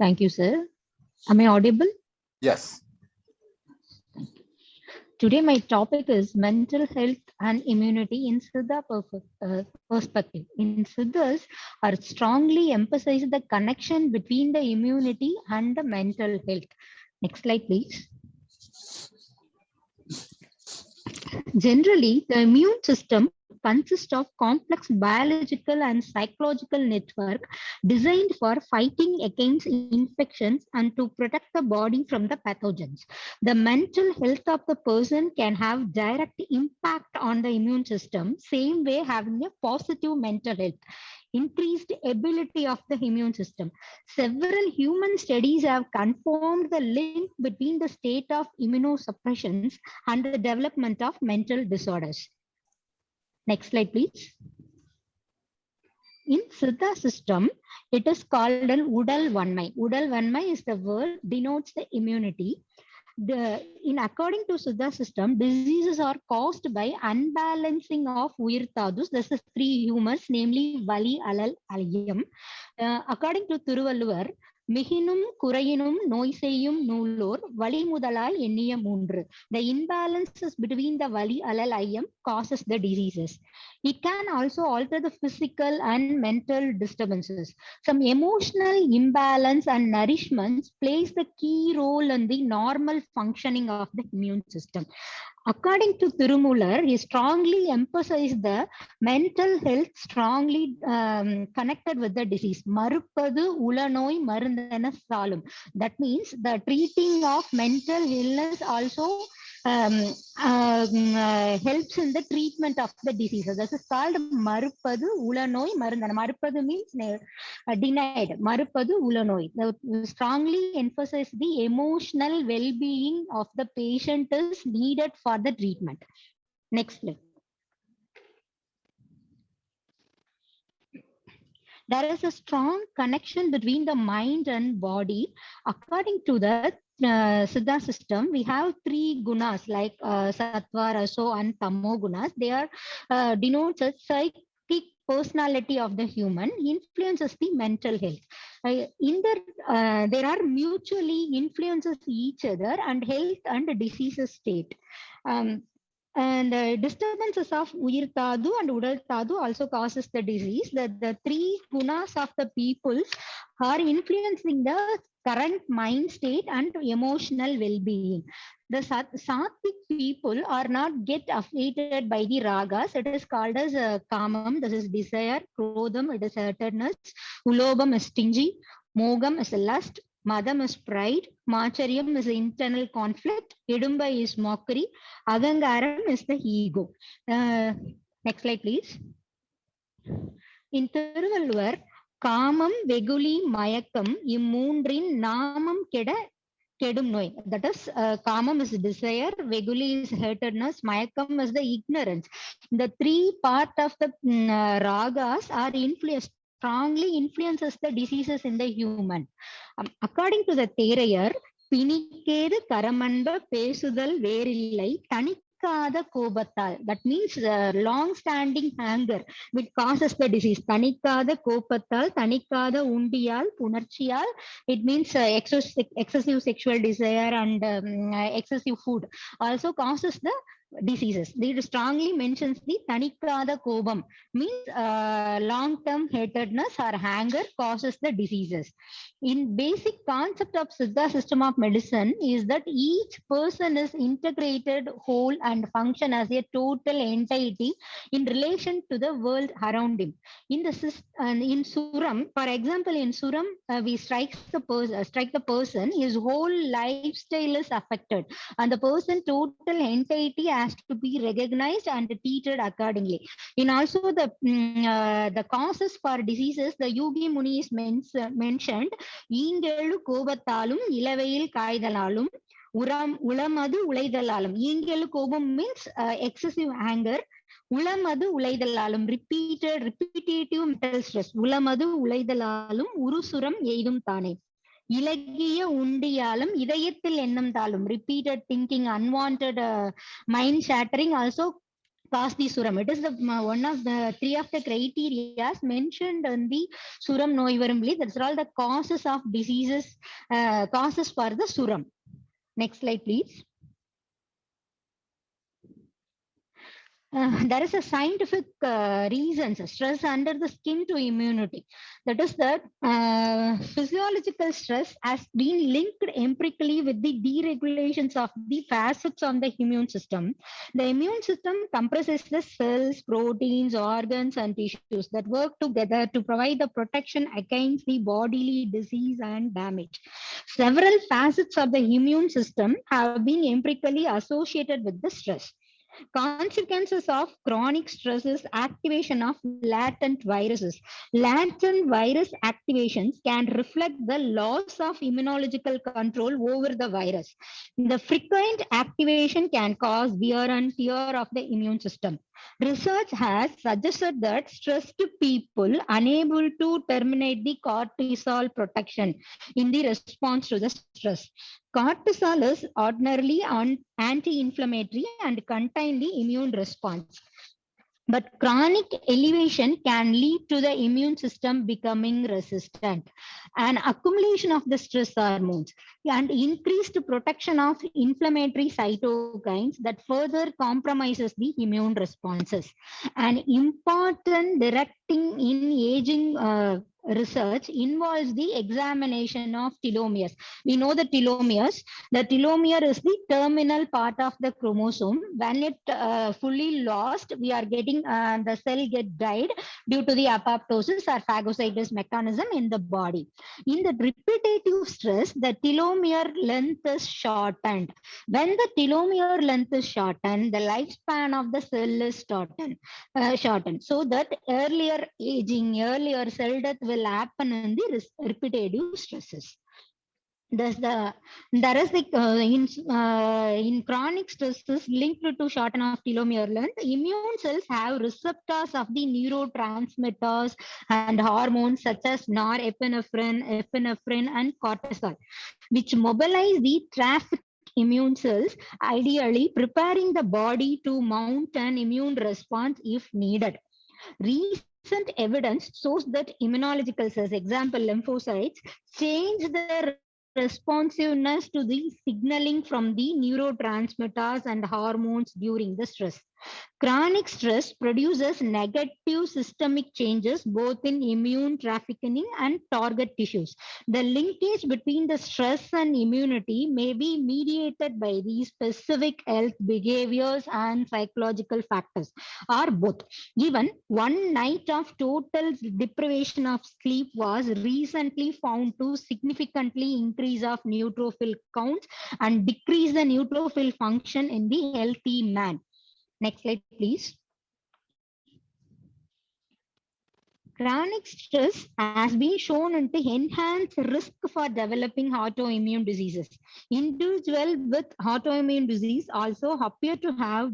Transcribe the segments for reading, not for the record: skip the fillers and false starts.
Thank you, sir. Am I audible? Yes. Today, my topic is mental health and immunity in Siddha perspective. In Siddhas, are strongly emphasize the connection between the immunity and the mental health. Next slide, please. Generally, the immune system consists of complex biological and psychological network designed for fighting against infections and to protect the body from the pathogens. The mental health of the person can have direct impact on the immune system, same way having a positive mental health. Increased ability of the immune system. Several human studies have confirmed the link between the state of immunosuppressions and the development of mental disorders. Next slide, please. In Siddha system, it is called an Udal Vanmai. Udal Vanmai is the word denotes the immunity. According to Siddha system, diseases are caused by unbalancing of Uyirthadus. This is three humors, namely Vali, Alal, Alayam. According to Thiruvalluvar, மிகினும் குறையினும் நோய் செய்யும் நூலோர் வழிமுதலால் எண்ணிய மூன்று. The imbalances between the vali, alal, ayam causes the diseases. It can also alter the physical and mental disturbances. Some emotional imbalance and nourishments plays the key role in the normal functioning of the immune system. According to Thirumular, he strongly emphasized the mental health strongly connected with the disease. Maruppadu ulanoi marundana salum. That means the treating of mental illness also helps in the treatment of the diseases. This is called Maruppadu ulanoi marundana. Maruppadu means denied. Maruppadu ulanoi. Strongly emphasize the emotional well-being of the patient is needed for the treatment. Next slide. There is a strong connection between the mind and body. According to the Siddha system, we have three gunas like Sattva, Raso, and Tamo gunas. They are denotes as psychic personality of the human, influences the mental health. There are mutually influences each other and health and diseases state. And disturbances of Uyirthadu and Udalthadu also causes the disease. The three gunas of the people are influencing the current mind state and emotional well-being. The Sattvic people are not get affected by the ragas. It is called as kamam, this is desire, krodham, it is hatredness, ulobham is stingy, mogam is lust, Madam is pride, Macharyam is internal conflict, Idumba is mockery, Agangaram is the ego. Next slide, please. In Thiruvalluvar, Kamam, Veguli, Mayakam, இம்மூன்றின் நாமம் கெட கெடும் நோய். That is, Kamam is desire, Veguli is hatredness, Mayakam is the ignorance. The three part of the ragas are influenced strongly influences the diseases in the human. According to the Therayar, பிணிக்கேது கரமன்ப பேசுதல் வேறில்லை தணிக்காத கோபத்தால். That means long standing anger which causes the disease. தணிக்காத கோபத்தால், தணிக்காத உண்டியால், புணர்ச்சியால். It means excessive sexual desire and excessive food also causes the diseases. They strongly mentions the tanikada kobam, means long-term hatredness or anger causes the diseases. In basic concept of Siddha system of medicine is that each person is integrated whole and function as a total entity in relation to the world around him. In Suram, for example, in Suram, we strike the person, his whole lifestyle is affected, and the person total entity has to be recognized and treated accordingly. In also the causes for diseases, the Yogi Muni is mentioned. ஈங்கேழு கோபத்தாலும் இளவையில் காய்தலாலும் உளமது உழைதலாலும். ஈங்கேழு கோபம் means excessive anger. உளமது உழைதலாலும் repetitive mental stress. உளமது உழைதலாலும் உருசுரம் எய்தும் தானே. இலகிய உண்டியாலும் இதயத்தில் எண்ணம் தாளும். Repeated thinking, unwanted mind shattering also cause the Suram. It is the one of the three of the criteria mentioned in the Suram Noivaramli. That's all the causes of diseases, causes for the Suram. Next slide, please. There is a scientific reasons stress under the skin to immunity. That is that physiological stress has been linked empirically with the deregulations of the facets on the immune system. The immune system comprises the cells, proteins, organs, and tissues that work together to provide the protection against the bodily disease and damage. Several facets of the immune system have been empirically associated with the stress. Consequences of chronic stress is activation of latent viruses. Latent virus activations can reflect the loss of immunological control over the virus. The frequent activation can cause wear and tear of the immune system. Research has suggested that stressed people unable to terminate the cortisol protection in the response to the stress. Cortisol is ordinarily anti-inflammatory and contain the immune response. But chronic elevation can lead to the immune system becoming resistant. An accumulation of the stress hormones and increased protection of inflammatory cytokines that further compromises the immune responses. An important directing in aging research involves the examination of telomeres. We know the telomeres. The telomere is the terminal part of the chromosome. When it fully lost, we are getting the cell get died due to the apoptosis or phagocytosis mechanism in the body. In the repetitive stress, the telomere length is shortened. When the telomere length is shortened, the lifespan of the cell is shortened. So that earlier aging, earlier cell death will happen in the repetitive stresses. Thus, there is the in chronic stresses linked to shorten of telomere length. Immune cells have receptors of the neurotransmitters and hormones such as norepinephrine, epinephrine, and cortisol, which mobilize the traffic immune cells, ideally preparing the body to mount an immune response if needed. Recent evidence shows that immunological cells, example lymphocytes, change their responsiveness to the signaling from the neurotransmitters and hormones during the stress. Chronic stress produces negative systemic changes both in immune trafficking and target tissues. The linkage between the stress and immunity may be mediated by these specific health behaviors and psychological factors, or both. Even one night of total deprivation of sleep was recently found to significantly increase of neutrophil counts and decrease the neutrophil function in the healthy man. Next slide, please. Chronic stress has been shown to enhance risk for developing autoimmune diseases. Individuals with autoimmune disease also appear to have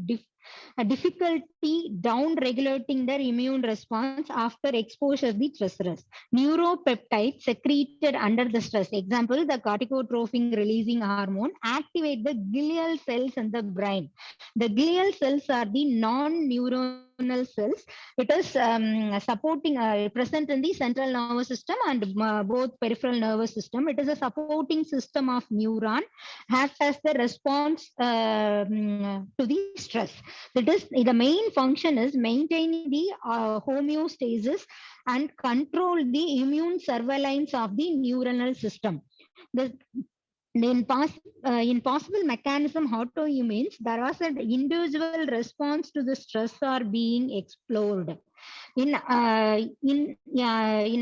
a difficulty down regulating their immune response after exposure to stress. Neuropeptides secreted under the stress, example, the corticotrophin releasing hormone, activate the glial cells in the brain. The glial cells are the non-neuronal cells. It is supporting, present in the central nervous system and both peripheral nervous system. It is a supporting system of neuron, acts as the response to the stress. That is, the main function is maintaining the homeostasis and control the immune surveillance of the neuronal system. The, in possible mechanism autoimmunes, there was an individual response to the stress are being explored. In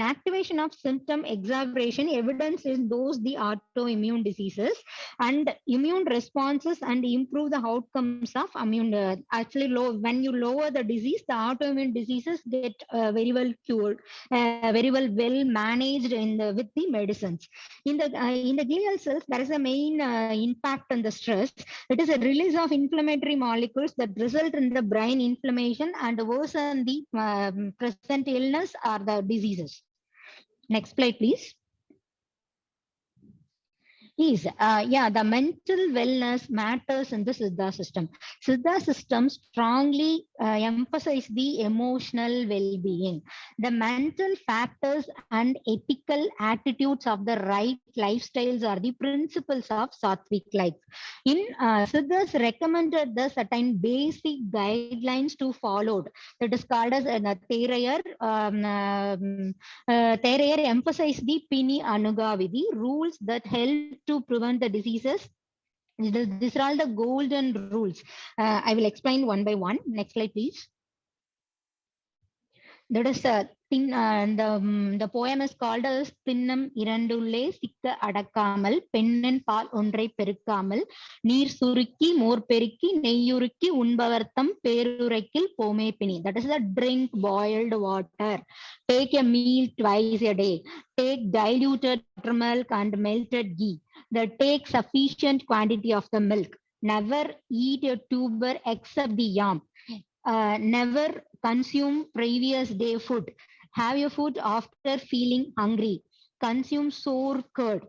activation of symptom exacerbation, evidence is those the autoimmune diseases and immune responses and improve the outcomes of immune. Actually, when you lower the disease, the autoimmune diseases get very well cured, very well managed with the medicines. In the glial cells, there is a main impact on the stress. It is a release of inflammatory molecules that result in the brain inflammation and worsen the present illness or the diseases. Next slide, please. Is the mental wellness matters in the Siddha system. Siddha system strongly emphasize the emotional well-being. The mental factors and ethical attitudes of the right lifestyles are the principles of Sattvic life. In Siddhas recommended the certain basic guidelines to followed. That is called as Therayar. Therayar emphasize the Pini Anugavidhi rules that help to prevent the diseases. These are all the golden rules. I will explain one by one. Next slide, please. That is the poem is called as Thinnam Irandulle Sikka Adakamal Pennan Pal Ondrai Perikamal Neer Suriki More Periki Neyuriki Unbavartham Peruraikil Pome Pini. That is the drink boiled water. Take a meal twice a day. Take diluted buttermilk and melted ghee. Take sufficient quantity of the milk. Never eat a tuber except the yam. Never consume previous day food. Have your food after feeling hungry. Consume sour curd.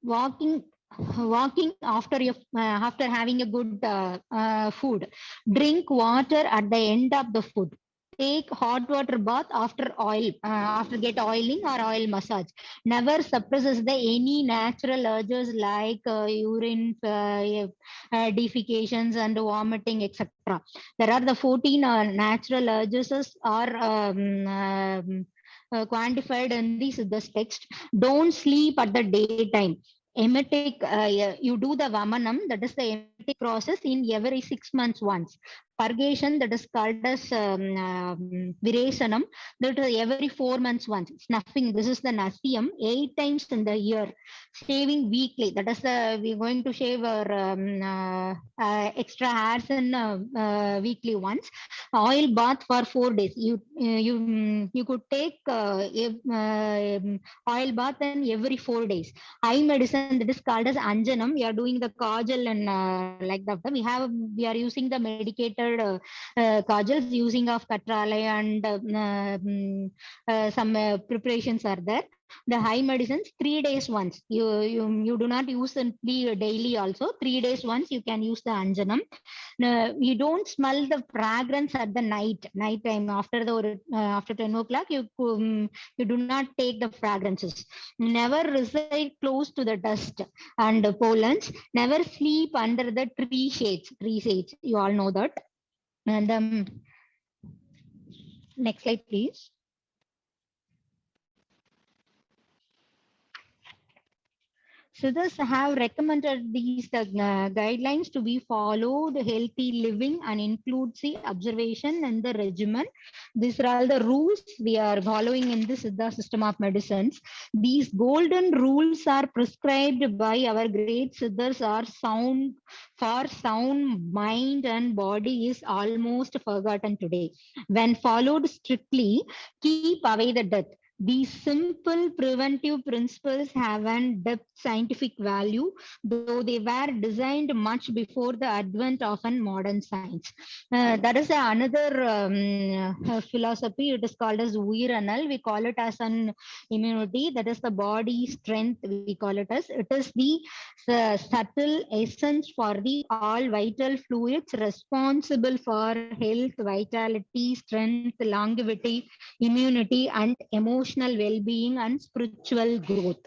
Walking walking after having a good food. Drink water at the end of the food. Take hot water bath after get oiling or oil massage. Never suppresses the any natural urges like urine defecations and vomiting, etc. There are the 14 natural urges are quantified in this text. Don't sleep at the daytime. Emetic, you do the vamanam, that is the emetic process in every 6 months once. Purgation, that is called as virasanam, that is every 4 months once. Snuffing, this is the nasiyam, 8 times in the year. Shaving weekly, that is we're going to shave our extra hairs in weekly once. Oil bath for 4 days. You could take oil bath in every 4 days. Eye medicine, that is called as anjanam. We are doing the kajal and like that. We are using the medicated kajals using of katralaya and some preparations are there. The high medicines 3 days once. You do not use it daily also. 3 days once you can use the anjanam. You don't smell the fragrance at the night time after 10 o'clock. You do not take the fragrances. Never reside close to the dust and pollens. Never sleep under the tree shades. You all know that. And next slide, please. Siddhas have recommended these guidelines to be followed, healthy living, and includes the observation and the regimen. These are all the rules we are following in the Siddha system of medicines. These golden rules are prescribed by our great Siddhas are sound for sound mind and body is almost forgotten today. When followed strictly, keep away the death. These simple preventive principles have an depth scientific value, though they were designed much before the advent of a modern science. That is another philosophy. It is called as Uiranal. We call it as an immunity. That is the body strength. We call it as. It is the subtle essence for the all vital fluids responsible for health, vitality, strength, longevity, immunity, and emotional well-being and spiritual growth.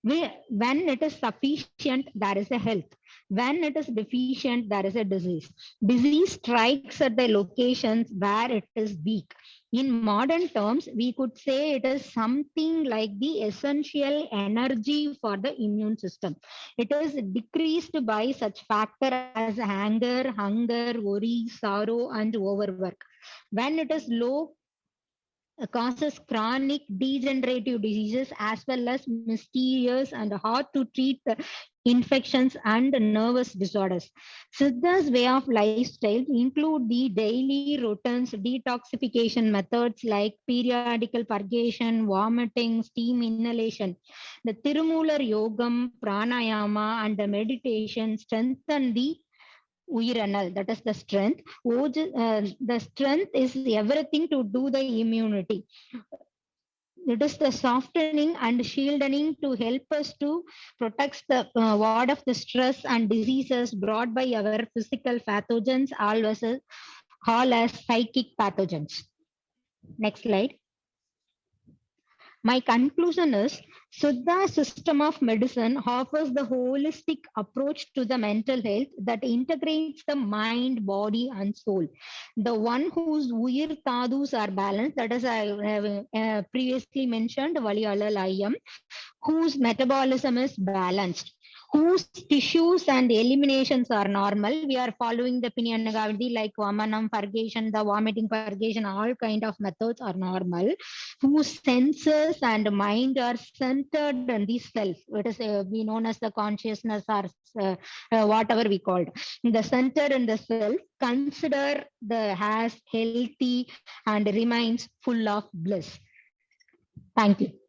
When it is sufficient, there is a health. When it is deficient, there is a disease. Disease strikes at the locations where it is weak. In modern terms, we could say it is something like the essential energy for the immune system. It is decreased by such factors as anger, hunger, worry, sorrow, and overwork. When it is low, causes chronic degenerative diseases as well as mysterious and hard to treat infections and nervous disorders. Siddha's way of lifestyle include the daily routines, detoxification methods like periodical purgation, vomiting, steam inhalation. The Tirumular Yogam, Pranayama, and the meditation strengthen the Uiranal, that is the strength. The strength is everything to do the immunity. It is the softening and shielding to help us to protect the ward of the stress and diseases brought by our physical pathogens, all as psychic pathogens. Next slide. My conclusion is Siddha system of medicine offers the holistic approach to the mental health that integrates the mind, body, and soul. The one whose Uyir Tadus are balanced, that is, I have previously mentioned, Vali Alalayam, whose metabolism is balanced, whose tissues and eliminations are normal. We are following the Pinyanagavadi like Vamanam, purgation, the vomiting purgation, all kind of methods are normal, whose senses and mind are centered in the self. It is we known as the consciousness or whatever we called. The center in the self, consider the as healthy and remains full of bliss. Thank you.